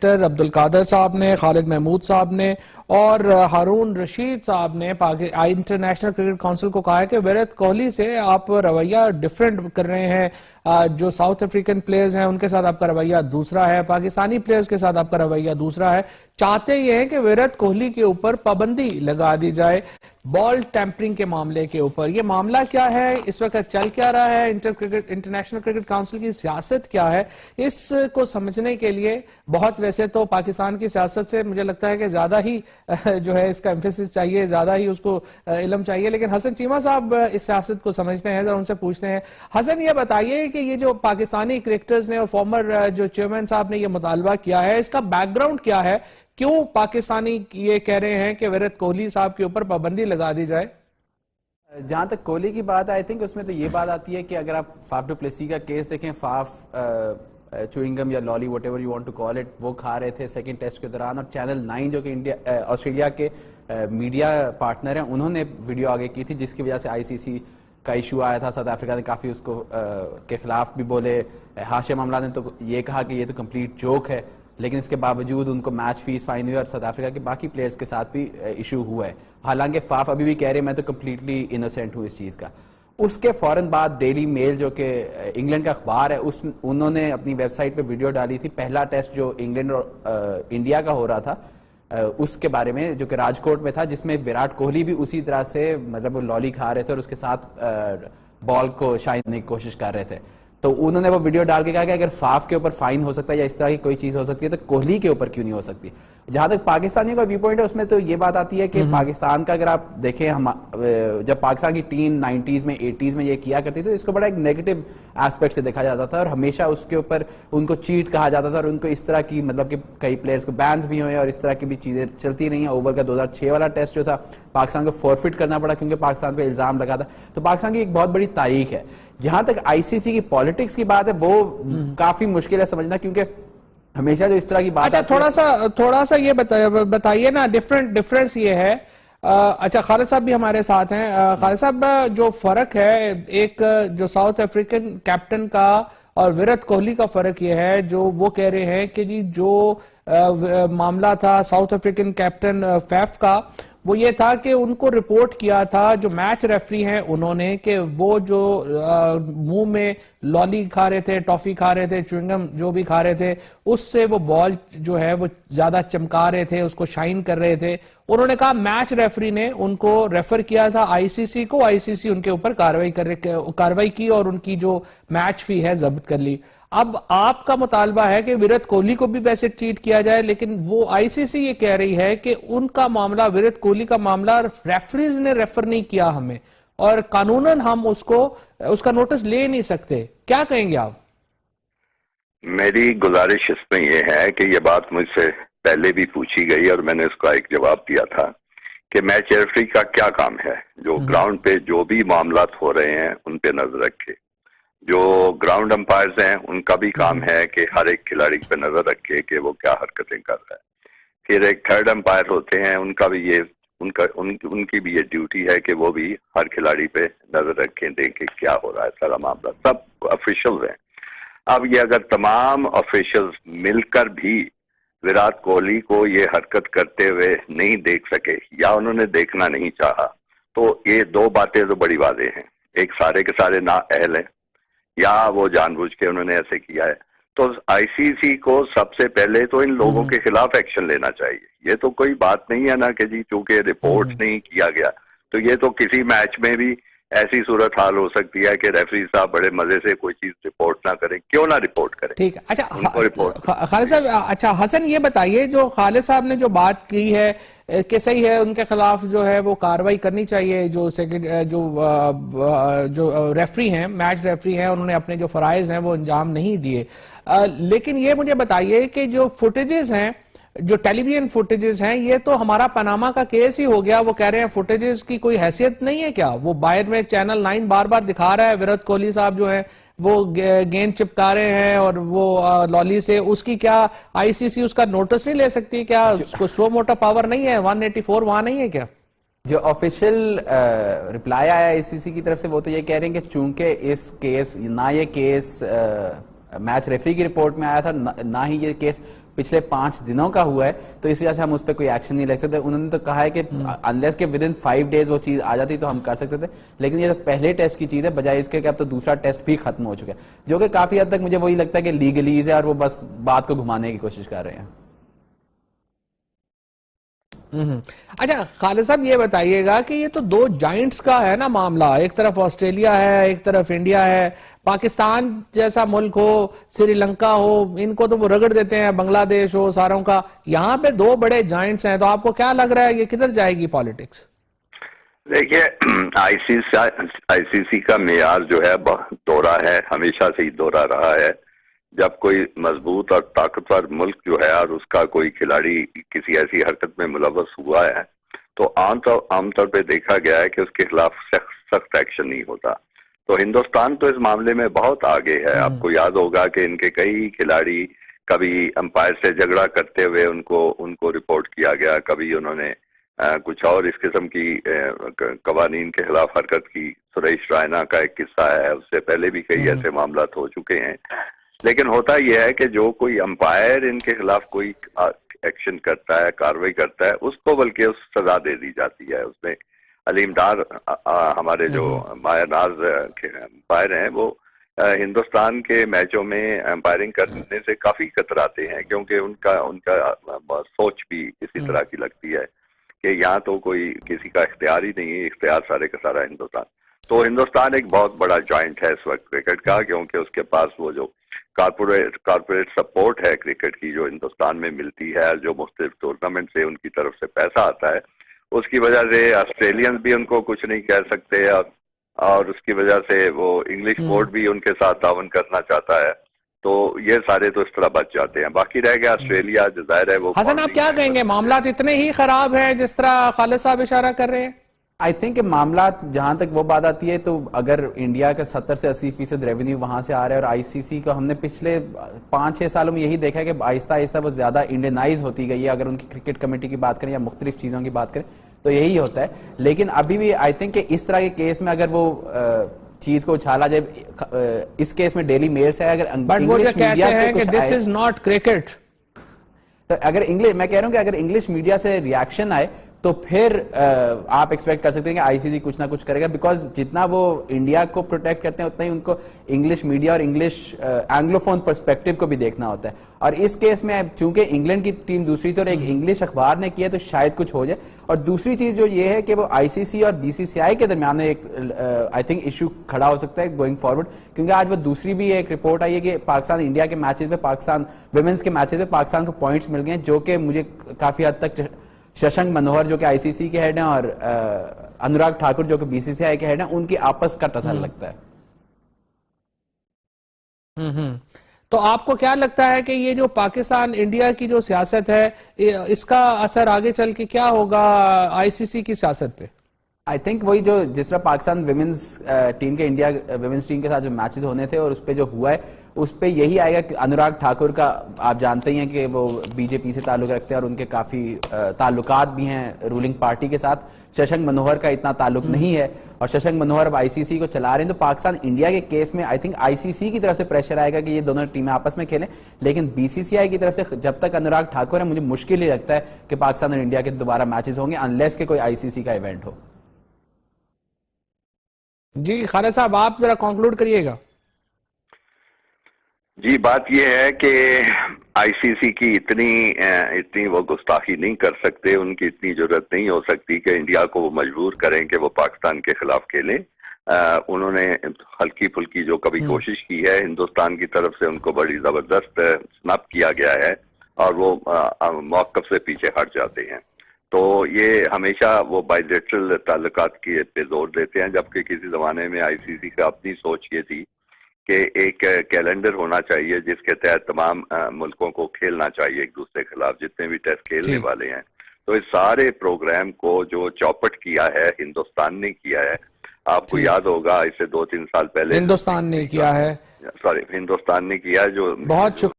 Director Abdul Qadir صاحب نے، خالد محمود صاحب نے اور ہارون رشید صاحب نے انٹرنیشنل کرکٹ کونسل کو کہا ہے کہ ویرات کوہلی سے آپ رویہ ڈیفرنٹ کر رہے ہیں. جو ساؤتھ افریقن پلیئرز ہیں ان کے ساتھ آپ کا رویہ دوسرا ہے، پاکستانی پلیئرز کے ساتھ آپ کا رویہ دوسرا ہے. چاہتے یہ ہیں کہ ویرات کوہلی کے اوپر پابندی لگا دی جائے بال ٹیمپرنگ کے معاملے کے اوپر. یہ معاملہ کیا ہے، اس وقت چل کیا رہا ہے، انٹرنیشنل کرکٹ کونسل کی سیاست کیا ہے، اس کو سمجھنے کے لیے بہت ویسے تو پاکستان کی سیاست سے مجھے لگتا ہے کہ زیادہ ہی جو ہے اس کا ایمفیسس چاہیے، زیادہ ہی اس کو علم چاہیے. لیکن حسن چیمہ صاحب اس سیاست کو سمجھتے ہیں، ذرا ان سے پوچھتے ہیں. حسن یہ بتائیے کہ یہ جو پاکستانی کرکٹرز نے اور فارمر جو چیئرمین صاحب نے یہ مطالبہ کیا ہے، اس کا بیک گراؤنڈ کیا ہے؟ کیوں پاکستانی یہ کہہ رہے ہیں کہ ویرات کوہلی صاحب کے اوپر پابندی لگا دی جائے؟ جہاں تک کوہلی کی بات آئی تھنک اس میں تو یہ بات آتی ہے کہ اگر آپ فاف ڈو پلیسی کا کیس دیکھیں، فاف چوئنگم یا lolly whatever you want to call it, وہ کھا رہے تھے سیکنڈ ٹیسٹ کے دوران، اور چینل 9 جو کہ آسٹریلیا کے میڈیا پارٹنر ہیں انہوں نے ویڈیو آگے کی تھی، جس کی وجہ سے آئی سی سی کا ایشو آیا تھا. ساؤتھ افریقہ نے کافی اس کو کے خلاف بھی بولے. ہاشم املہ نے تو یہ کہا کہ یہ تو کمپلیٹ جوک ہے، لیکن اس کے باوجود ان کو میچ فیس فائن ہوئی اور ساؤتھ افریقہ کے باقی پلیئرز کے ساتھ بھی ایشو ہوا ہے. حالانکہ فاف ابھی بھی کہہ رہے میں تو کمپلیٹلی انوسینٹ ہوں اس چیز کا. اس کے فوراً بعد ڈیلی میل جو کہ انگلینڈ کا اخبار ہے انہوں نے اپنی ویب سائٹ پہ ویڈیو ڈالی تھی پہلا ٹیسٹ جو انگلینڈ اور انڈیا کا ہو رہا تھا اس کے بارے میں، جو کہ راجکوٹ میں تھا، جس میں ویرات کوہلی بھی اسی طرح سے مطلب وہ لالی کھا رہے تھے اور اس کے ساتھ بال کو شائن کرنے کی کوشش کر رہے تھے. تو انہوں نے وہ ویڈیو ڈال کے کہا کہ اگر فاف کے اوپر فائن ہو سکتا ہے یا اس طرح کی کوئی چیز ہو سکتی ہے تو کوہلی کے اوپر کیوں نہیں ہو سکتی. جہاں تک پاکستانیوں کا ویو پوائنٹ ہے اس میں تو یہ بات آتی ہے کہ پاکستان کا اگر آپ دیکھیں، جب پاکستان کی ٹیم 90s میں 80s میں یہ کیا کرتی تھی تو اس کو بڑا ایک نیگیٹو ایسپیکٹ سے دیکھا جاتا تھا اور ہمیشہ اس کے اوپر ان کو چیٹ کہا جاتا تھا اور ان کو اس طرح کی مطلب کہ کئی پلیئرز کو بینز بھی ہوئے اور اس طرح کی بھی چیزیں چلتی رہی ہیں. اوور کا 2006 والا ٹیسٹ جو تھا پاکستان کو فورفٹ کرنا پڑا کیونکہ پاکستان پہ الزام لگا تھا. تو پاکستان کی ایک بہت بڑی تاریخ ہے. جہاں تک آئی سی سی کی پالیٹکس کی بات ہے وہ کافی مشکل ہے سمجھنا، کیونکہ ہمیشہ جو اس طرح کی بات تھوڑا سا یہ بتائیے نا، ڈفرنس یہ ہے. اچھا خالد صاحب بھی ہمارے ساتھ ہیں. خالد صاحب، جو فرق ہے ایک جو ساؤتھ افریقن کیپٹن کا اور ویرات کوہلی کا فرق یہ ہے، جو وہ کہہ رہے ہیں کہ جی جو معاملہ تھا ساؤتھ افریقن کیپٹن فیف کا، وہ یہ تھا کہ ان کو رپورٹ کیا تھا جو میچ ریفری ہیں انہوں نے کہ وہ جو منہ میں لالی کھا رہے تھے، ٹافی کھا رہے تھے، چوئنگم جو بھی کھا رہے تھے، اس سے وہ بال جو ہے وہ زیادہ چمکا رہے تھے، اس کو شائن کر رہے تھے. انہوں نے کہا میچ ریفری نے ان کو ریفر کیا تھا آئی سی سی کو، آئی سی سی ان کے اوپر کاروائی کی اور ان کی جو میچ فی ہے ضبط کر لی. اب آپ کا مطالبہ ہے کہ ویرات کوہلی کو بھی ویسے ٹریٹ کیا جائے، لیکن وہ آئی سی سی یہ کہہ رہی ہے کہ ان کا معاملہ، ویرات کوہلی کا معاملہ ریفریز نے ریفر نہیں کیا ہمیں اور قانوناً ہم اس کا نوٹس لے نہیں سکتے. کیا کہیں گے آپ؟ میری گزارش اس میں یہ ہے کہ یہ بات مجھ سے پہلے بھی پوچھی گئی اور میں نے اس کا ایک جواب دیا تھا کہ میچ ریفری کا کیا کام ہے، جو گراؤنڈ پہ جو بھی معاملات ہو رہے ہیں ان پہ نظر رکھے. جو گراؤنڈ امپائرز ہیں ان کا بھی کام ہے کہ ہر ایک کھلاڑی پہ نظر رکھے کہ وہ کیا حرکتیں کر رہا ہے. پھر ایک تھرڈ امپائر ہوتے ہیں، ان کا بھی یہ ان کی بھی یہ ڈیوٹی ہے کہ وہ بھی ہر کھلاڑی پہ نظر رکھیں، دیکھیں کیا ہو رہا ہے. سارا معاملہ سب آفیشلز ہیں. اب یہ اگر تمام آفیشلز مل کر بھی ویرات کوہلی کو یہ حرکت کرتے ہوئے نہیں دیکھ سکے یا انہوں نے دیکھنا نہیں چاہا، تو یہ دو باتیں تو بڑی واضح ہیں. ایک سارے کے سارے نااہل ہیں یا وہ جان بوجھ کے انہوں نے ایسے کیا ہے. تو آئی سی سی کو سب سے پہلے تو ان لوگوں کے خلاف ایکشن لینا چاہیے. یہ تو کوئی بات نہیں ہے نا کہ جی چونکہ رپورٹ نہیں کیا گیا تو یہ تو کسی میچ میں بھی ایسی صورتحال ہو سکتی ہے کہ ریفری صاحب بڑے مزے سے کوئی چیز رپورٹ نہ کریں. کیوں نہ رپورٹ کریں؟ ٹھیک. اچھا خالد صاحب، اچھا حسن یہ بتائیے، جو خالد صاحب نے جو بات کی ہے کہ صحیح ہے ان کے خلاف جو ہے وہ کاروائی کرنی چاہیے، جو ریفری ہیں، میچ ریفری ہیں، انہوں نے اپنے جو فرائض ہیں وہ انجام نہیں دیے. لیکن یہ مجھے بتائیے کہ جو فوٹیجز ہیں، جو ٹیلی ویژن فوٹیجز ہیں، یہ تو ہمارا پاناما کا کیس ہی ہو گیا. وہ کہہ رہے ہیں فوٹیجز کی کوئی حیثیت نہیں ہے کیا؟ وہ باہر میں چینل 9 بار بار دکھا رہا ہے ویرات کوہلی صاحب جو ہے وہ گیند چپکا رہے ہیں اور وہ لالی سے، اس کی کیا آئی سی سی اس کا نوٹس نہیں لے سکتی؟ کیا اس کو سو موٹا پاور نہیں ہے؟ 184 وہاں نہیں ہے کیا؟ جو آفیشیل رپلائی آیا آئی سی سی کی طرف سے وہ تو یہ کہہ رہے ہیں کہ چونکہ اس کیس نہ یہ کیس میچ ریفری کی رپورٹ میں آیا تھا، نہ ہی یہ کیس پچھلے 5 دنوں کا ہوا ہے, تو اس وجہ سے ہم اس پہ کوئی ایکشن نہیں لے سکتے. انہوں نے تو کہا ہے کہ انلیس کہ ود ان 5 days وہ چیز آ جاتی تو ہم کر سکتے تھے, لیکن یہ تو پہلے ٹیسٹ کی چیز ہے, بجائے اس کے کہ اب تو دوسرا ٹیسٹ بھی ختم ہو چکا ہے, جو کہ کافی حد تک مجھے وہی لگتا ہے کہ لیگلیز ہے اور وہ بس بات کو گھمانے کی کوشش کر رہے ہیں. اچھا خالد صاحب یہ بتائیے گا کہ یہ تو 2 جائنٹس کا ہے نا معاملہ, ایک طرف آسٹریلیا ہے, ایک طرف انڈیا ہے, پاکستان جیسا ملک ہو, سری لنکا ہو, ان کو تو وہ رگڑ دیتے ہیں, بنگلہ دیش ہو, ساروں کا, یہاں پہ 2 بڑے جائنٹس ہیں, تو آپ کو کیا لگ رہا ہے یہ کدھر جائے گی پالیٹکس؟ دیکھیے آئی سی سی کا معیار جو ہے بہت دوہرا ہے, ہمیشہ سے ہی دوہرا رہا ہے. جب کوئی مضبوط اور طاقتور ملک جو ہے اور اس کا کوئی کھلاڑی کسی ایسی حرکت میں ملوث ہوا ہے تو عام طور پہ دیکھا گیا ہے کہ اس کے خلاف سخت ایکشن نہیں ہوتا. تو ہندوستان تو اس معاملے میں بہت آگے ہے. آپ کو یاد ہوگا کہ ان کے کئی کھلاڑی کبھی امپائر سے جھگڑا کرتے ہوئے ان کو رپورٹ کیا گیا, کبھی انہوں نے کچھ اور اس قسم کی قوانین کے خلاف حرکت کی. سریش رائنا کا ایک قصہ ہے, اس سے پہلے بھی کئی ایسے معاملات ہو چکے ہیں. لیکن ہوتا یہ ہے کہ جو کوئی امپائر ان کے خلاف کوئی ایکشن کرتا ہے, کاروائی کرتا ہے, اس کو بلکہ اس سزا دے دی جاتی ہے. اس میں علیم ڈار ہمارے جو مایا ناز امپائر ہیں وہ ہندوستان کے میچوں میں امپائرنگ کرنے سے کافی کتراتے ہیں, کیونکہ ان کا سوچ بھی اسی طرح کی لگتی ہے کہ یہاں تو کوئی کسی کا اختیار ہی نہیں ہے, اختیار سارے کا سارا ہندوستان. تو ہندوستان ایک بہت بڑا جوائنٹ ہے اس وقت کرکٹ کا, کیونکہ اس کے پاس وہ جو کارپوریٹ سپورٹ ہے کرکٹ کی جو ہندوستان میں ملتی ہے, جو مختلف ٹورنامنٹ سے ان کی طرف سے پیسہ آتا ہے, اس کی وجہ سے آسٹریلینز بھی ان کو کچھ نہیں کہہ سکتے, اور اس کی وجہ سے وہ انگلش بورڈ بھی ان کے ساتھ تعاون کرنا چاہتا ہے. تو یہ سارے تو اس طرح بچ جاتے ہیں. باقی رہ گیا آسٹریلیا, جزائر ہے وہ. حسن آپ کیا کہیں گے, معاملات اتنے ہی خراب ہیں جس طرح خالد صاحب اشارہ کر رہے ہیں؟ آئی تھنک کہ معاملات جہاں تک وہ بات آتی ہے تو اگر انڈیا کا 70 سے 80% ریونیو وہاں سے آ رہا ہے, اور آئی سی سی کا ہم نے پچھلے 5-6 سالوں میں یہی دیکھا ہے کہ آہستہ آہستہ وہ زیادہ انڈینائز ہوتی گئی ہے. اگر ان کی کرکٹ کمیٹی کی بات کریں یا مختلف چیزوں کی بات کریں تو یہی ہوتا ہے. لیکن ابھی بھی آئی تھنک کہ اس طرح کے کیس میں اگر وہ چیز کو اچھالا جائے, اس کیس میں ڈیلی میل سے اگر انگلش میڈیا سے کچھ آئے, دس از ناٹ کرکٹ, تو اگر میں کہہ رہا ہوں کہ اگر انگلش میڈیا سے ریاکشن آئے تو پھر آپ ایکسپیکٹ کر سکتے ہیں کہ آئی سی سی کچھ نہ کچھ کرے گا, بیکاز جتنا وہ انڈیا کو پروٹیکٹ کرتے ہیں اتنا ہی ان کو انگلش میڈیا اور انگلش اینگلوفون پرسپیکٹو کو بھی دیکھنا ہوتا ہے. اور اس کیس میں چونکہ انگلینڈ کی ٹیم دوسری تو ایک انگلش اخبار نے کیا تو شاید کچھ ہو جائے. اور دوسری چیز جو یہ ہے کہ وہ آئی سی سی اور بی سی سی آئی کے درمیان ایک آئی تھنک ایشو کھڑا ہو سکتا ہے گوئنگ فارورڈ, کیونکہ آج وہ دوسری بھی ایک رپورٹ آئی ہے کہ پاکستان انڈیا کے میچز پہ, پاکستان ویمنز کے میچز پہ پاکستان کو پوائنٹس مل گئے ہیں, جو کہ مجھے کافی حد تک ششنک منوہر جو کہ آئی سی سی کے ہیڈ ہیں اور انوراگ ٹھاکر جو کہ بی سی سی آئی کے ہیڈ ہیں, ان کی آپس کا ٹسل لگتا ہے. تو آپ کو کیا لگتا ہے کہ یہ جو پاکستان انڈیا کی جو سیاست ہے اس کا اثر آگے چل کے کیا ہوگا آئی سی سی کی سیاست پہ؟ آئی تھنک وہی جو جس طرح پاکستان ویمنز ٹیم کے انڈیا ویمنز ٹیم کے ساتھ جو میچز ہونے تھے اور اس پہ جو ہوا ہے اس پہ یہی آئے گا کہ انوراگ ٹھاکر کا آپ جانتے ہی ہیں کہ وہ بی جے پی سے تعلق رکھتے ہیں اور ان کے کافی تعلقات بھی ہیں رولنگ پارٹی کے ساتھ. ششنک منوہر کا اتنا تعلق نہیں ہے اور ششنک منوہر اب آئی سی سی کو چلا رہے ہیں. تو پاکستان انڈیا کے کیس میں آئی تھنک آئی سی سی کی طرف سے پریشر آئے گا کہ یہ دونوں ٹیمیں آپس میں کھیلیں, لیکن بی سی سی آئی کی طرف سے جب تک انوراگ ٹھاکر ہے مجھے مشکل ہی لگتا ہے کہ پاکستان اور انڈیا کے دوبارہ میچز ہوں گے انلیس کہ کوئی آئی سی سی کا ایونٹ ہو. جی خالد صاحب آپ ذرا کنکلوڈ کریے گا. جی بات یہ ہے کہ آئی سی سی کی اتنی وہ گستاخی نہیں کر سکتے, ان کی اتنی ضرورت نہیں ہو سکتی کہ انڈیا کو وہ مجبور کریں کہ وہ پاکستان کے خلاف کھیلیں. انہوں نے ہلکی پھلکی جو کبھی کوشش کی ہے ہندوستان کی طرف سے, ان کو بڑی زبردست سنپ کیا گیا ہے اور وہ موقف سے پیچھے ہٹ جاتے ہیں. تو یہ ہمیشہ وہ بائی لیٹرل تعلقات کی پہ زور دیتے ہیں, جبکہ کسی زمانے میں آئی سی سی کا اپنی سوچ یہ تھی کہ ایک کیلنڈر ہونا چاہیے جس کے تحت تمام ملکوں کو کھیلنا چاہیے ایک دوسرے کے خلاف جتنے بھی ٹیسٹ کھیلنے والے ہیں. تو اس سارے پروگرام کو جو چوپٹ کیا ہے ہندوستان نے کیا ہے. آپ کو یاد ہوگا اس سے 2-3 سال پہلے ہندوستان نے کیا ہے جو بہت شکریہ